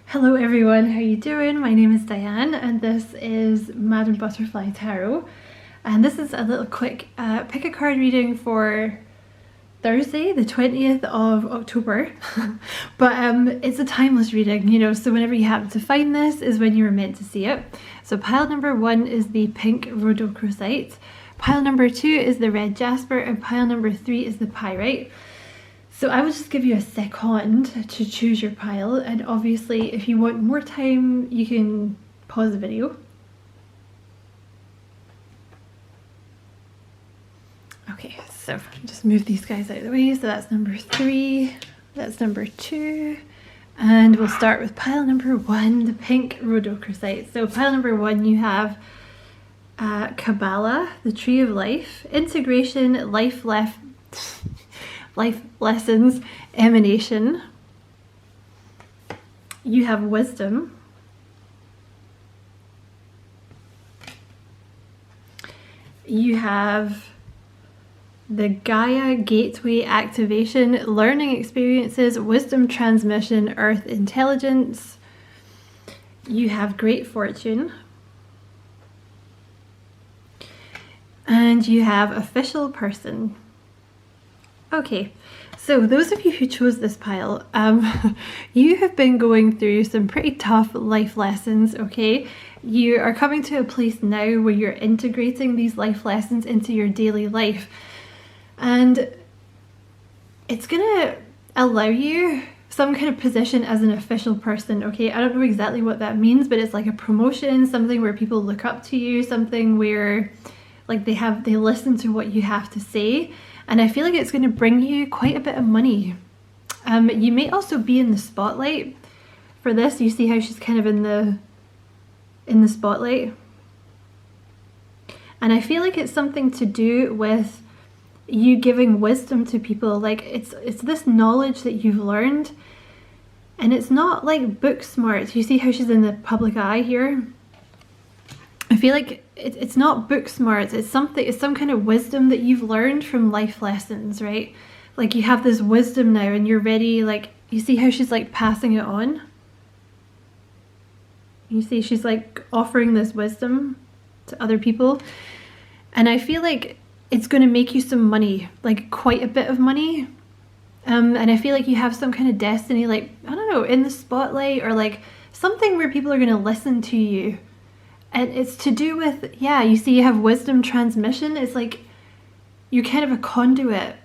Hello everyone, how you doing? My name is Diane and this is Madame Butterfly Tarot, and this is a little quick pick a card reading for Thursday the 20th of October. But it's a timeless reading, you know, so whenever you happen to find this is when you were meant to see it. So pile number 1 is the pink Rhodochrosite, pile number 2 is the red Jasper, and pile number 3 is the Pyrite. So I will just give you a second to choose your pile, and obviously if you want more time you can pause the video. Okay, so just move these guys out of the way. So that's number 3, that's number 2, and we'll start with pile number 1, the pink Rhodochrosite. So pile number 1 you have Kabbalah, the Tree of Life, Integration, Life Lessons, Emanation. You have Wisdom. You have the Gaia Gateway Activation, Learning Experiences, Wisdom Transmission, Earth Intelligence. You have Great Fortune. And you have Official Person. Okay, so those of you who chose this pile, you have been going through some pretty tough life lessons, okay? You are coming to a place now where you're integrating these life lessons into your daily life. And it's gonna allow you some kind of position as an official person, okay? I don't know exactly what that means, but it's like a promotion, something where people look up to you, something where like they listen to what you have to say. And I feel like it's going to bring you quite a bit of money. You may also be in the spotlight for this. You see how she's kind of in the spotlight. And I feel like it's something to do with you giving wisdom to people. Like it's this knowledge that you've learned, and it's not like book smart. You see how she's in the public eye here? I feel like it's not book smarts, it's some kind of wisdom that you've learned from life lessons, right? Like you have this wisdom now and you're ready, like you see how she's like passing it on? You see she's like offering this wisdom to other people. And I feel like it's going to make you some money, like quite a bit of money. And I feel like you have some kind of destiny, like, I don't know, in the spotlight, or like something where people are going to listen to you. And it's to do with, yeah, you see you have wisdom transmission. It's like you're kind of a conduit.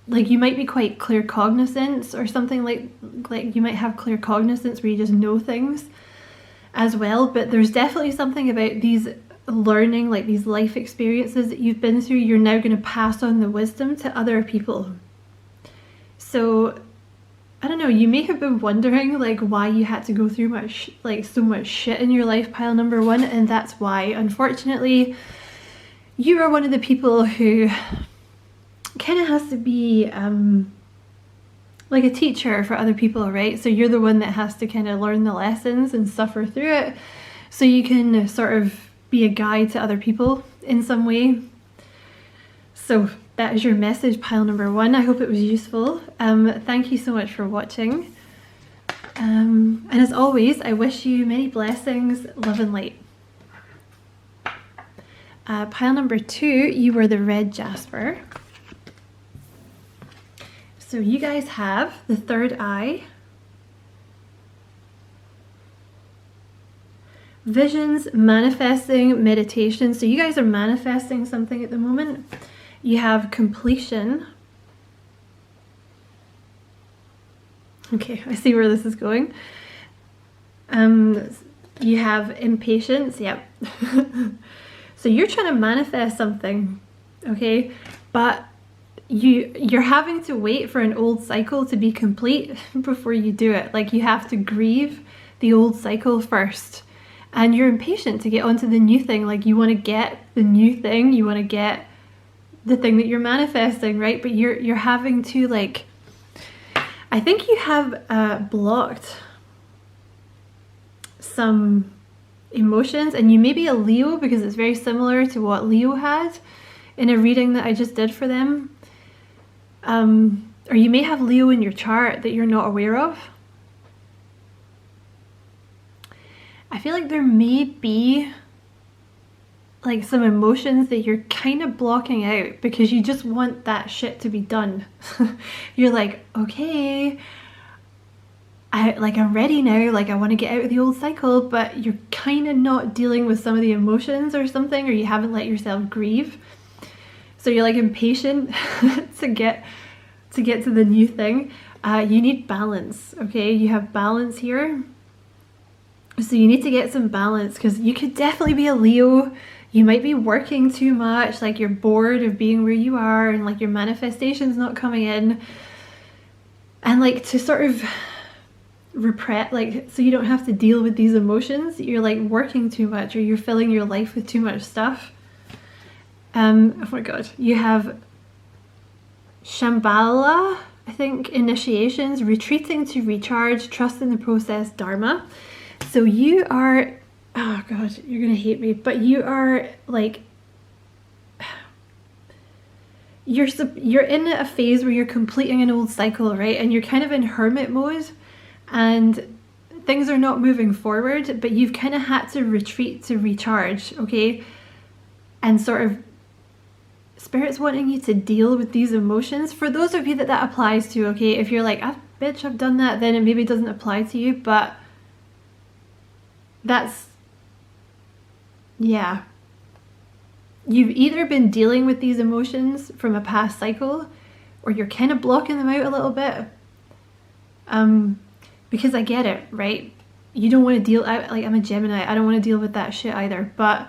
Like you might be quite claircognizant or something, like you might have claircognizance where you just know things as well. But there's definitely something about these learning, like these life experiences that you've been through, you're now going to pass on the wisdom to other people. So I don't know, you may have been wondering like why you had to go through so much shit in your life, pile number 1, and that's why. Unfortunately, you are one of the people who kind of has to be like a teacher for other people, right? So you're the one that has to kind of learn the lessons and suffer through it so you can sort of be a guide to other people in some way. So that is your message, pile number 1. I hope it was useful. Thank you so much for watching. And as always, I wish you many blessings, love and light. Pile number 2, you were the red Jasper. So you guys have the third eye, visions, manifesting, meditation. So you guys are manifesting something at the moment. You have completion. Okay, I see where this is going. You have impatience, yep. So you're trying to manifest something, okay? But you're having to wait for an old cycle to be complete before you do it. Like you have to grieve the old cycle first. And you're impatient to get onto the new thing. Like you want to get the new thing, you want to get the thing that you're manifesting, right? But you're having to, like, I think you have blocked some emotions, and you may be a Leo because it's very similar to what Leo had in a reading that I just did for them. Or you may have Leo in your chart that you're not aware of. I feel like there may be like some emotions that you're kind of blocking out because you just want that shit to be done. You're like, okay, I'm ready now, like I want to get out of the old cycle, but you're kind of not dealing with some of the emotions or something, or you haven't let yourself grieve. So you're like impatient to get to the new thing. You need balance, okay? You have balance here. So you need to get some balance, because you could definitely be a Leo. You might be working too much, like you're bored of being where you are, and like your manifestation's not coming in. And like to sort of repress, like, so you don't have to deal with these emotions, you're like working too much, or you're filling your life with too much stuff. Oh my god, you have Shambhala, I think, initiations, retreating to recharge, trust in the process, Dharma. So you are, oh god, you're gonna hate me, but you are like, you're in a phase where you're completing an old cycle, right? And you're kind of in hermit mode, and things are not moving forward, but you've kind of had to retreat to recharge, okay? And sort of Spirit's wanting you to deal with these emotions. For those of you that applies to, okay, if you're like, bitch, I've done that, then it maybe doesn't apply to you, but that's, yeah. You've either been dealing with these emotions from a past cycle, or you're kind of blocking them out a little bit. Because I get it, right? You don't want to deal, like I'm a Gemini, I don't want to deal with that shit either, but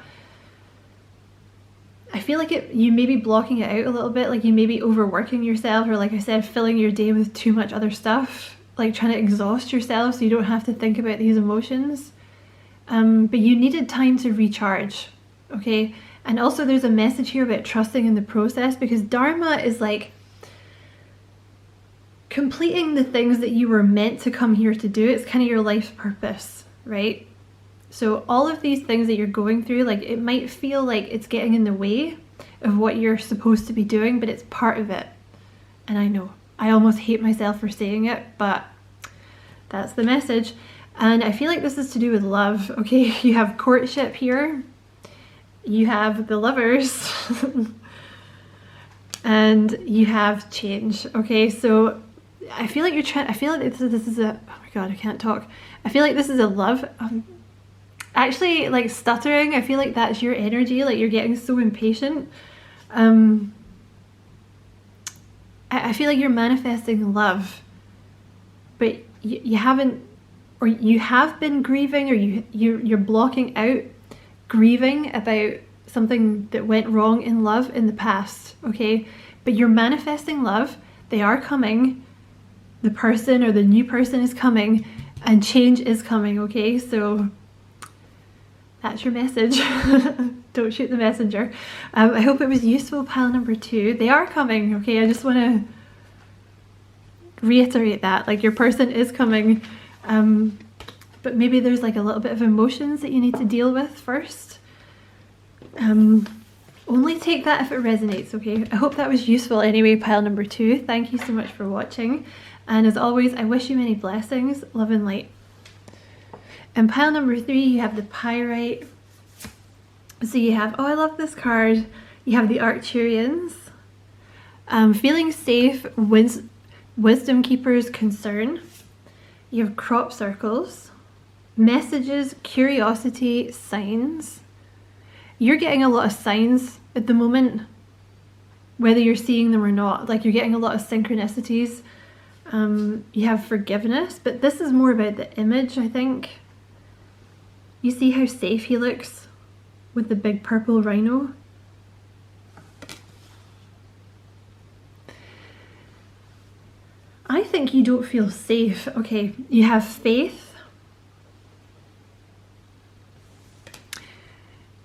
I feel like you may be blocking it out a little bit, like you may be overworking yourself, or like I said, filling your day with too much other stuff, like trying to exhaust yourself so you don't have to think about these emotions. But you needed time to recharge, okay? And also there's a message here about trusting in the process, because Dharma is like completing the things that you were meant to come here to do. It's kind of your life's purpose, right? So all of these things that you're going through, like it might feel like it's getting in the way of what you're supposed to be doing, but it's part of it. And I know, I almost hate myself for saying it, but that's the message. And I feel like this is to do with love, okay? You have courtship here, you have the lovers, and you have change, okay? So I feel like I feel like this is a, oh my god, I can't talk. I feel like this is a love, actually, like stuttering, I feel like that's your energy, like you're getting so impatient. I feel like you're manifesting love, but you haven't, or you have been grieving, or you're blocking out grieving about something that went wrong in love in the past, okay? But you're manifesting love, they are coming, the person or the new person is coming, and change is coming, okay? So that's your message. Don't shoot the messenger. I hope it was useful, pile number 2. They are coming, okay? I just want to reiterate that, like your person is coming, but maybe there's like a little bit of emotions that you need to deal with first. Only take that if it resonates, okay? I hope that was useful anyway, pile number 2. Thank you so much for watching. And as always, I wish you many blessings, love and light. And pile number 3, you have the Pyrite. So you have, oh, I love this card. You have the Archangels. Feeling safe, wisdom keepers, concern. You have crop circles, messages, curiosity, signs. You're getting a lot of signs at the moment, whether you're seeing them or not. Like you're getting a lot of synchronicities. You have forgiveness, but this is more about the image, I think. You see how safe he looks with the big purple rhino? I think you don't feel safe. Okay, you have faith.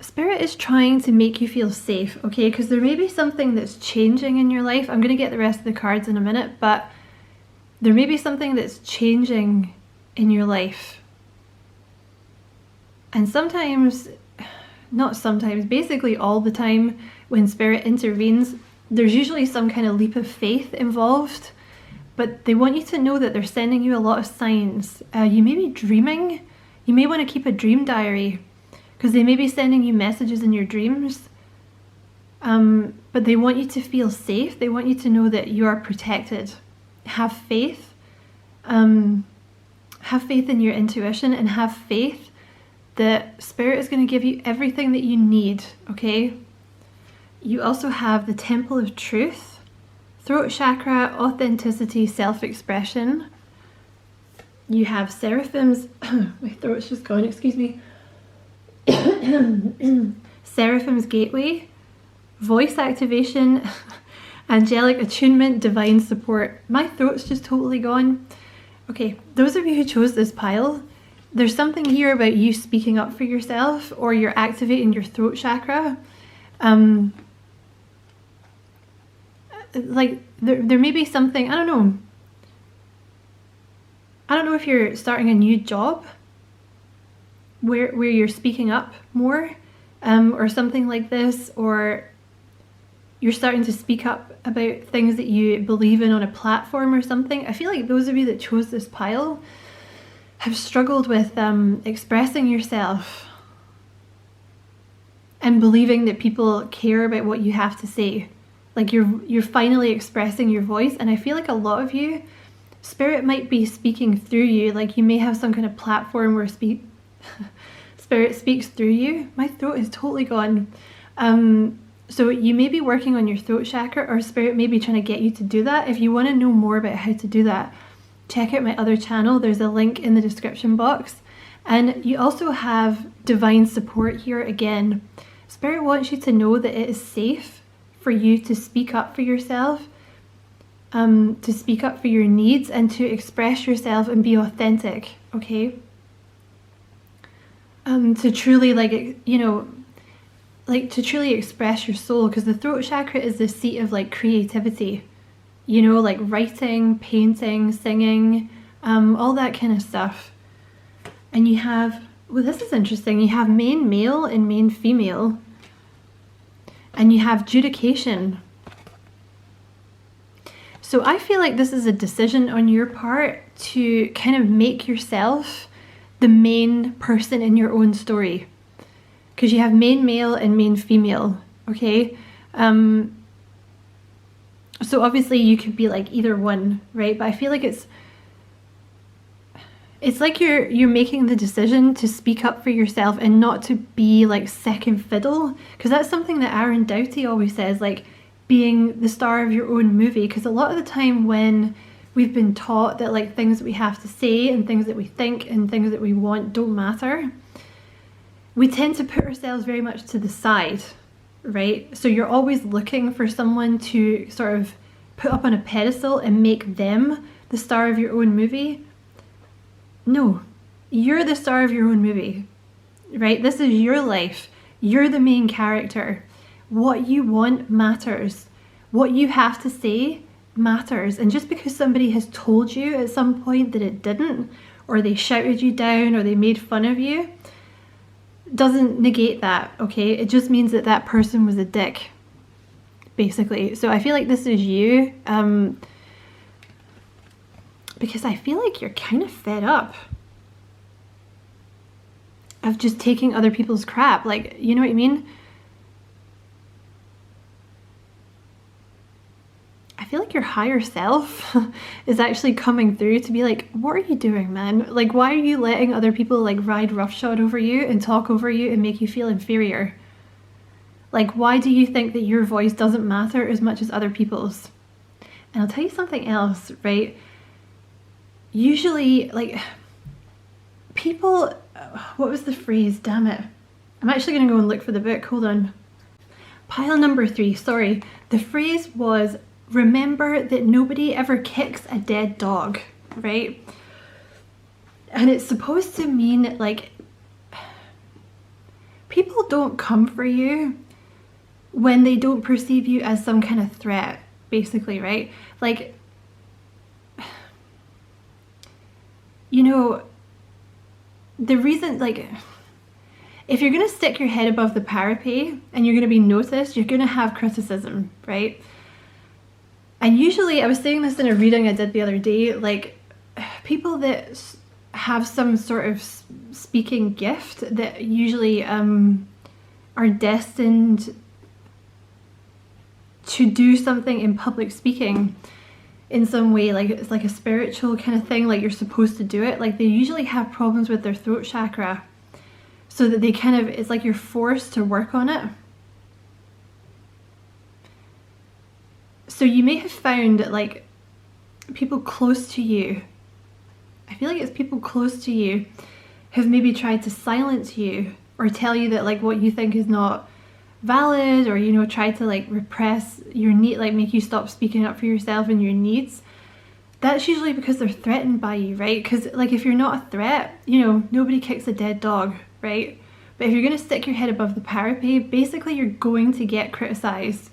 Spirit is trying to make you feel safe, okay? Because there may be something that's changing in your life. I'm going to get the rest of the cards in a minute, but there may be something that's changing in your life. And sometimes, not sometimes, basically all the time when Spirit intervenes, there's usually some kind of leap of faith involved. But they want you to know that they're sending you a lot of signs. You may be dreaming. You may want to keep a dream diary, because they may be sending you messages in your dreams, but they want you to feel safe. They want you to know that you are protected. Have faith. Have faith in your intuition, and have faith that Spirit is going to give you everything that you need, okay? You also have the Temple of Truth, throat chakra, authenticity, self-expression. You have seraphims. My throat's just gone, excuse me. Seraphim's gateway, voice activation, angelic attunement, divine support. My throat's just totally gone. Okay, those of you who chose this pile, there's something here about you speaking up for yourself, or you're activating your throat chakra. Like there may be something, I don't know if you're starting a new job where you're speaking up more, or something like this, or you're starting to speak up about things that you believe in on a platform or something. I feel like those of you that chose this pile have struggled with expressing yourself and believing that people care about what you have to say. Like you're finally expressing your voice, and I feel like a lot of you, Spirit might be speaking through you. Like you may have some kind of platform where Spirit speaks through you. My throat is totally gone. So you may be working on your throat chakra, or Spirit may be trying to get you to do that. If you want to know more about how to do that, check out my other channel. There's a link in the description box. And you also have divine support here again. Spirit wants you to know that it is safe for you to speak up for yourself, to speak up for your needs, and to express yourself and be authentic, okay? To truly, to truly express your soul, because the throat chakra is the seat of like creativity, you know, like writing, painting, singing, all that kind of stuff. And you have, well, this is interesting, you have main male and main female, and you have judication. So I feel like this is a decision on your part to kind of make yourself the main person in your own story, because you have main male and main female, okay? So obviously you could be like either one, right? But I feel like it's like you're making the decision to speak up for yourself and not to be like second fiddle, because that's something that Aaron Doughty always says, like being the star of your own movie. Because a lot of the time when we've been taught that like things that we have to say and things that we think and things that we want don't matter, we tend to put ourselves very much to the side, right? So you're always looking for someone to sort of put up on a pedestal and make them the star of your own movie. No, you're the star of your own movie, right? This is your life. You're the main character. What you want matters. What you have to say matters. And just because somebody has told you at some point that it didn't, or they shouted you down, or they made fun of you, doesn't negate that, okay? It just means that that person was a dick, basically. So I feel like this is you, because I feel like you're kind of fed up of just taking other people's crap. Like, you know what I mean? I feel like your higher self is actually coming through to be like, what are you doing, man? Like, why are you letting other people like ride roughshod over you and talk over you and make you feel inferior? Like, why do you think that your voice doesn't matter as much as other people's? And I'll tell you something else, right? Usually, like, people, what was the phrase? Damn it. I'm actually going to go and look for the book. Hold on. Pile number 3, sorry. The phrase was, remember that nobody ever kicks a dead dog, right? And it's supposed to mean, like, people don't come for you when they don't perceive you as some kind of threat, basically, right? Like, you know, the reason, like, if you're going to stick your head above the parapet and you're going to be noticed, you're going to have criticism, right? And usually, I was saying this in a reading I did the other day, like, people that have some sort of speaking gift that usually are destined to do something in public speaking in some way, like it's like a spiritual kind of thing, like you're supposed to do it. Like they usually have problems with their throat chakra, so that they kind of, it's like you're forced to work on it. So you may have found that like people close to you, I feel like it's people close to you, have maybe tried to silence you or tell you that like what you think is not valid, or you know, try to like repress your need, like make you stop speaking up for yourself and your needs. That's usually because they're threatened by you, right? Because like if you're not a threat, you know, nobody kicks a dead dog, right? But if you're going to stick your head above the parapet, basically you're going to get criticized.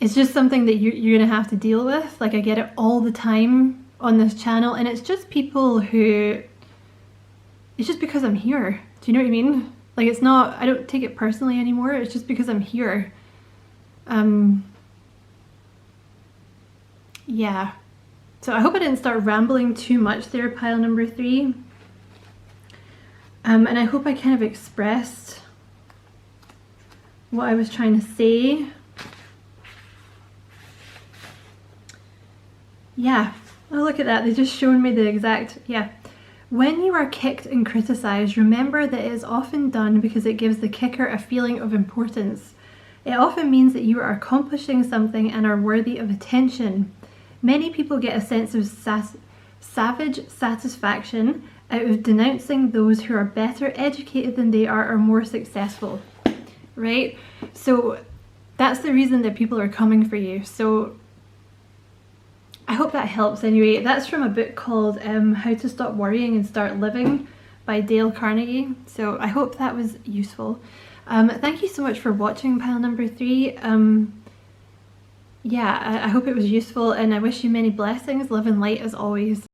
It's just something that you're going to have to deal with. Like I get it all the time on this channel, and it's just people who, it's just because I'm here. Do you know what I mean? Like it's not, I don't take it personally anymore. It's just because I'm here. Yeah. So I hope I didn't start rambling too much there, pile number 3. And I hope I kind of expressed what I was trying to say. Yeah. Oh, look at that. They just showed me the exact, yeah. When you are kicked and criticized, remember that it is often done because it gives the kicker a feeling of importance. It often means that you are accomplishing something and are worthy of attention. Many people get a sense of savage satisfaction out of denouncing those who are better educated than they are or more successful, right? So that's the reason that people are coming for you. So I hope that helps anyway. That's from a book called How to Stop Worrying and Start Living by Dale Carnegie. So I hope that was useful. Thank you so much for watching pile number 3. Yeah, I hope it was useful, and I wish you many blessings. Love and light as always.